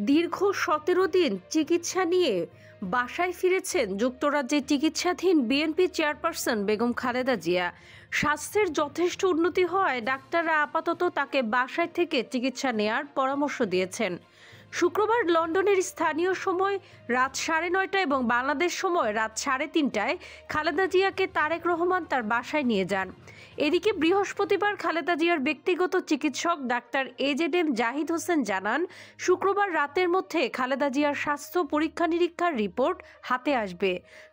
দীর্ঘ ১৭ দিন চিকিৎসা নিয়ে বাসায় ফিরেছেন যুক্তরাজ্যে চিকিৎসাধীন বিএনপি চেয়ারপারসন বেগম খালেদা জিয়া। স্বাস্থ্যের যথেষ্ট উন্নতি হওয়ায় ডাক্তাররা আপাতত তাকে বাসায় থেকে চিকিৎসা নেয়ার পরামর্শ দিয়েছেন। শুক্রবার লন্ডনের স্থানীয় সময় রাত ৯:৩০ এবং বাংলাদেশ সময় রাত ৩:৩০টায় খালেদা জিয়াকে তারেক রহমান তার বাসায় নিয়ে যান। এদিকে বৃহস্পতিবার খালেদা জিয়ার ব্যক্তিগত চিকিৎসক ডাক্তার এজেডএম জাহিদ হোসেন জানান, শুক্রবার রাতের মধ্যে খালেদা জিয়ার স্বাস্থ্য পরীক্ষা নিরীক্ষার রিপোর্ট হাতে আসবে।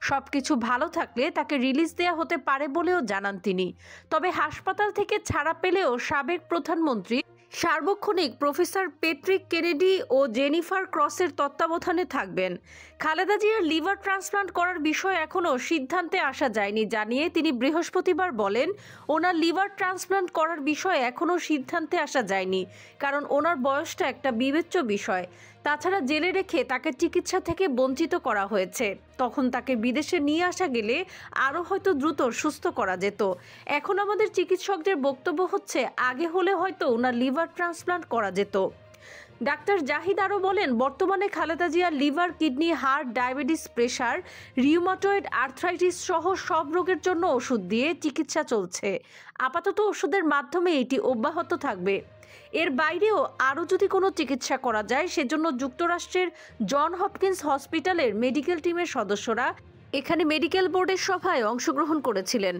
সবকিছু ভালো থাকলে তাকে রিলিজ দেওয়া হতে পারে বলেও জানান তিনি। তবে হাসপাতাল থেকে ছাড়া পেলেও সাবেক প্রধানমন্ত্রী সার্বক্ষণিক প্রফেসর প্যাট্রিক কেনেডি ও জেনিফার ক্রসের তত্ত্বাবধানে থাকবেন। খালেদা জিয়ার লিভার ট্রান্সপ্লান্ট করার বিষয়ে এখনও সিদ্ধান্তে আসা যায়নি জানিয়ে তিনি বৃহস্পতিবার বলেন, ওনার লিভার ট্রান্সপ্লান্ট করার বিষয়ে এখনও সিদ্ধান্তে আসা যায়নি, কারণ ওনার বয়সটা একটা বিবেচ্য বিষয়। তাছাড়া জেলে রেখে তাকে চিকিৎসা থেকে বঞ্চিত করা হয়েছে। তখন তাকে বিদেশে নিয়ে আসা গেলে আরও হয়তো দ্রুত সুস্থ করা যেত। এখন আমাদের চিকিৎসকদের বক্তব্য হচ্ছে, আগে হলে হয়তো ওনার লিভার ট্রান্সপ্লান্ট করা যেত। ডাক্তার জাহিদ আরও বলেন, বর্তমানে খালেদা জিয়ার liver, kidney, heart, diabetes, pressure, rheumatoid arthritis সহ সব রোগের জন্য ওষুধ দিয়ে চিকিৎসা চলছে। আপাতত ওষুধের মাধ্যমে এটি অব্যাহত থাকবে। এর বাইরেও আরও যদি কোনো চিকিৎসা করা যায়, সেজন্য যুক্তরাষ্ট্রের জন হপকিন্স হসপিটালের মেডিকেল টিমের সদস্যরা এখানে মেডিকেল বোর্ডের সভায় অংশগ্রহণ করেছিলেন।